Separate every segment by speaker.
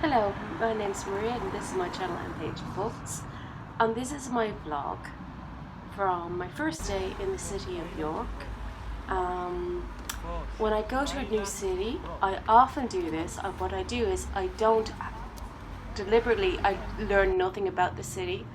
Speaker 1: Hello, my name's Maria and this is my channel MPH Books, and this is my vlog from my first day in the city of York. When I go to a new city, I often do this. What I do is I don't deliberately, I learn nothing about the city,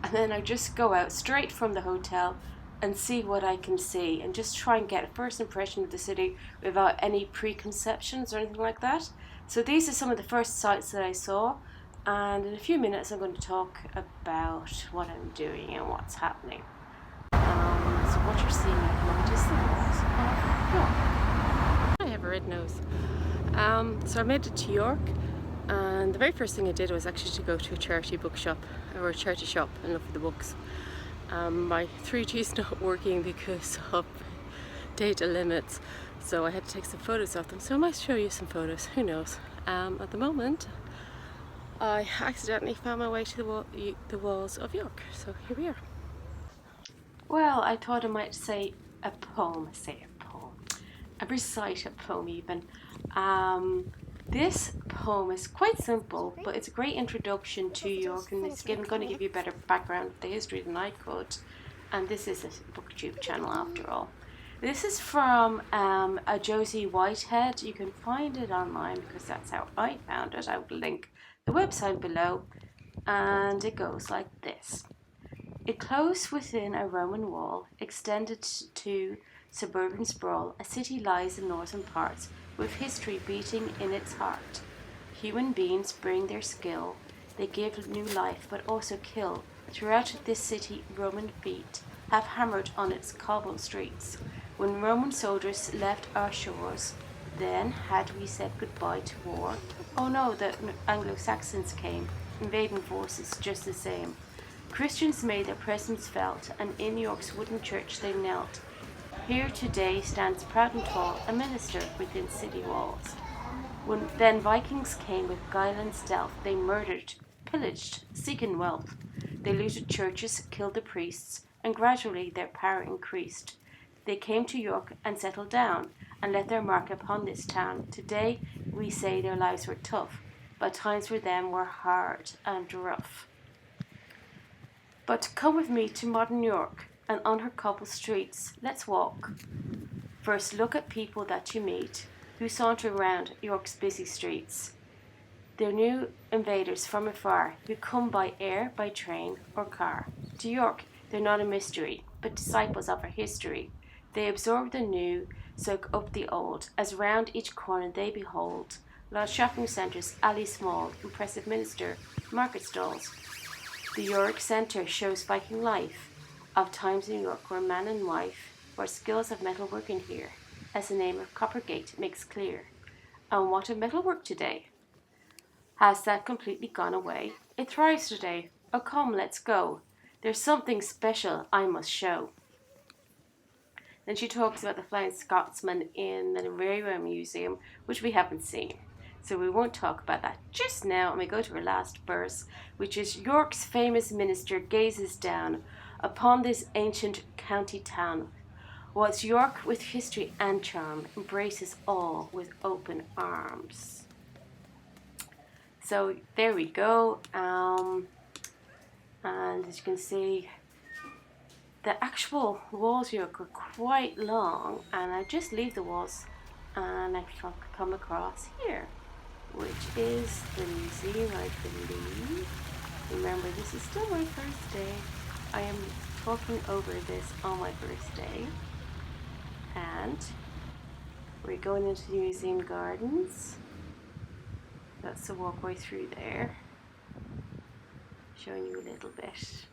Speaker 1: and then I just go out straight from the hotel and see what I can see and just try and get a first impression of the city without any preconceptions or anything like that. So these are some of the first sights that I saw, and in a few minutes I'm going to talk about what I'm doing and what's happening. So what you're seeing at the moment is the walls of York. I have a red nose. So I made it to York, and the very first thing I did was actually to go to a charity bookshop or a charity shop and look for the books. My 3G is not working because of data limits, so I had to take some photos of them. So I might show you some photos, who knows. At the moment I accidentally found my way to the walls of York, so here we are. Well, I thought I might say a poem, recite a poem even. This poem is quite simple, but it's a great introduction to York, and it's going to give you a better background of the history than I could. And this is a BookTube channel after all. This is from a Josie Whitehead. You can find it online because that's how I found it. I will link the website below, and it goes like this. Enclosed within a Roman wall, extended to suburban sprawl, a city lies in northern parts, with history beating in its heart. Human beings bring their skill, they give new life but also kill. Throughout this city Roman feet have hammered on its cobbled streets. When Roman soldiers left our shores, then had we said goodbye to war? Oh no, the Anglo-Saxons came, invading forces just the same. Christians made their presence felt, and in York's wooden church they knelt. Here today stands proud and tall a minister within city walls. When then Vikings came with guile and stealth, they murdered, pillaged, seeking wealth. They looted churches, killed the priests, and gradually their power increased. They came to York and settled down, and left their mark upon this town. Today we say their lives were tough, but times for them were hard and rough. But come with me to modern York, and on her cobbled streets let's walk. First look at people that you meet, who saunter round York's busy streets. They're new invaders from afar, who come by air, by train, or car. To York they're not a mystery, but disciples of our history. They absorb the new, soak up the old, as round each corner they behold large shopping centres, alleys small, impressive minster, market stalls. The York Centre shows Viking life, of times in York where man and wife, where skills of metalwork in here, as the name of Coppergate makes clear. And what of metalwork today? Has that completely gone away? It thrives today. Oh come, let's go. There's something special I must show. Then she talks about the Flying Scotsman in the Railway Museum, which we haven't seen. So we won't talk about that just now, and we go to her last verse, which is York's famous minister gazes down upon this ancient county town. Whilst York with history and charm embraces all with open arms. So there we go. And as you can see, the actual walls here are quite long, and I just leave the walls and I come across here, which is the museum, I believe. Remember, this is still my first day. I am talking over this on my first day. And we're going into the museum gardens. That's the walkway through there. Showing you a little bit.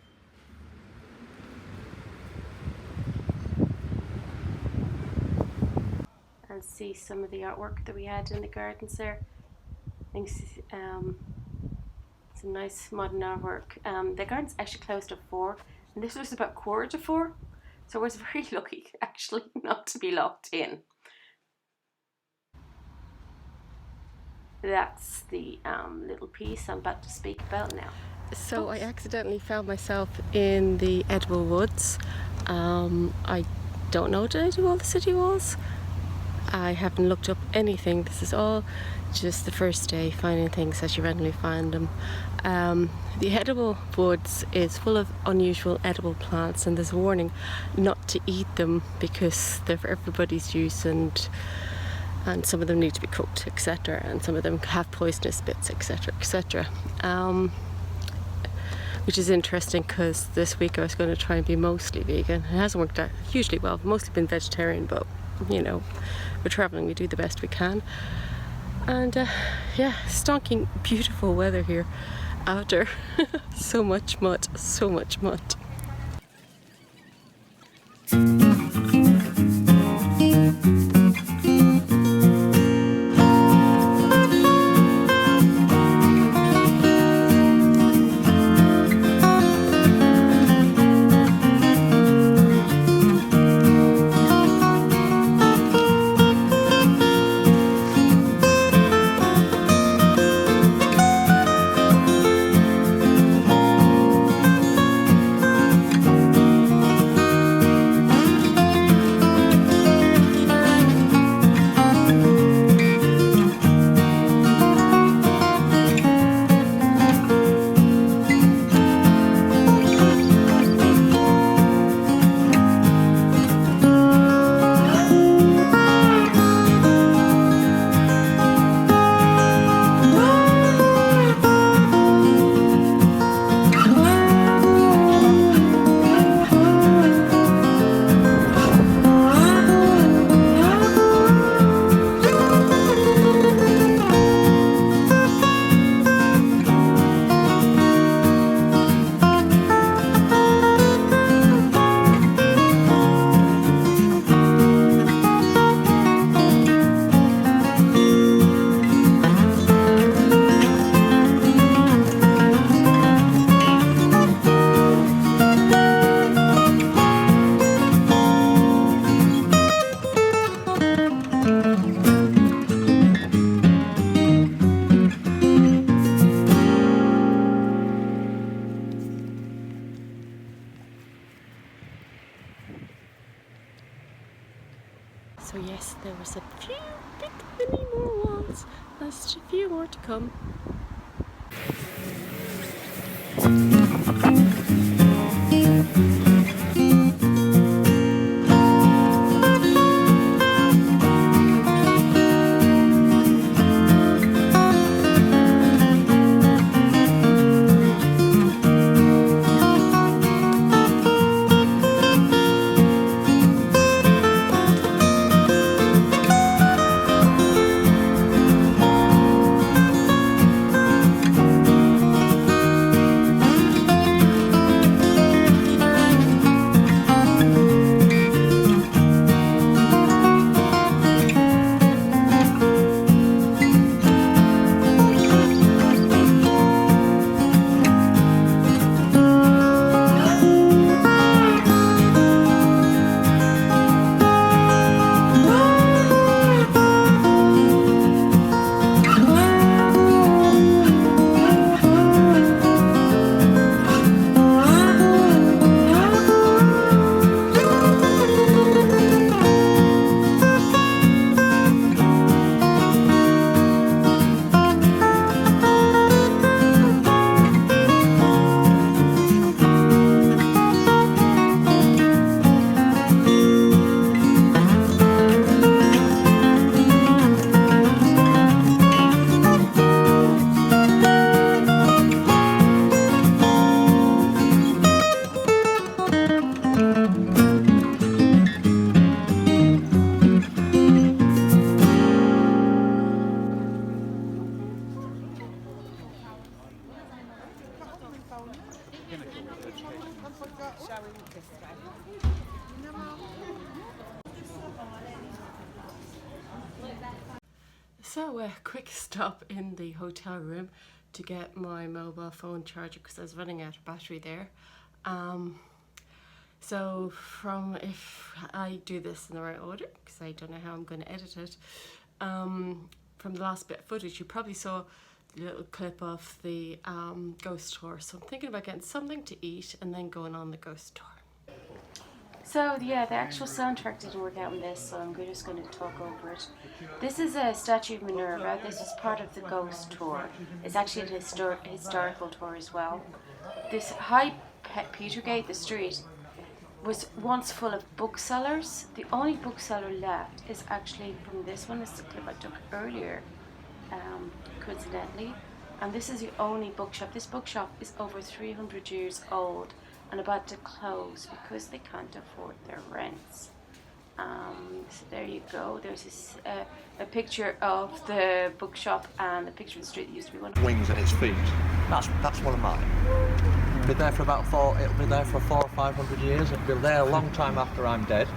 Speaker 1: And see some of the artwork that we had in the gardens there. I think some nice modern artwork. The gardens actually closed at 4, and this was about 3:45, so I was very lucky actually not to be locked in. That's the little piece I'm about to speak about now. So I accidentally found myself in the Edwell Woods. I don't know, did I do all the city walls? I haven't looked up anything. This is all just the first day, finding things as you randomly find them. The edible woods is full of unusual edible plants, and there's a warning not to eat them because they're for everybody's use, and some of them need to be cooked, etc., and some of them have poisonous bits, etc., etc. Which is interesting because this week I was going to try and be mostly vegan. It hasn't worked out hugely well. I've mostly been vegetarian, but you know, we're traveling, we do the best we can. And yeah, stonking beautiful weather here after so much mud, so much mud. So yes, there was a few bit many more ones. There's just a few more to come. So a quick stop in the hotel room to get my mobile phone charger because I was running out of battery there. So if I do this in the right order, because I don't know how I'm going to edit it, from the last bit of footage you probably saw the little clip of the ghost tour. So I'm thinking about getting something to eat and then going on the ghost tour. So yeah, the actual soundtrack didn't work out in this, so I'm just going to talk over it. This is a statue of Minerva. This is part of the Ghost tour. It's actually an historical tour as well. This High Petergate, the street, was once full of booksellers. The only bookseller left is actually from this one. It's the clip I took earlier, coincidentally. And this is the only bookshop. This bookshop is over 300 years old and about to close because they can't afford their rents. So there you go. There's a picture of the bookshop and a picture of the street that used to be one.
Speaker 2: Wings and its feet. That's one of mine. It'll be there for about 400 or 500 years. It'll be there a long time after I'm dead.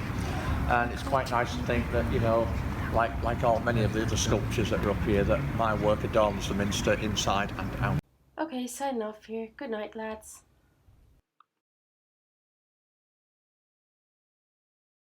Speaker 2: And it's quite nice to think that, you know, like many of the other sculptures that are up here, that my work adorns the Minster inside and out.
Speaker 1: Okay, signing off here. Good night, lads.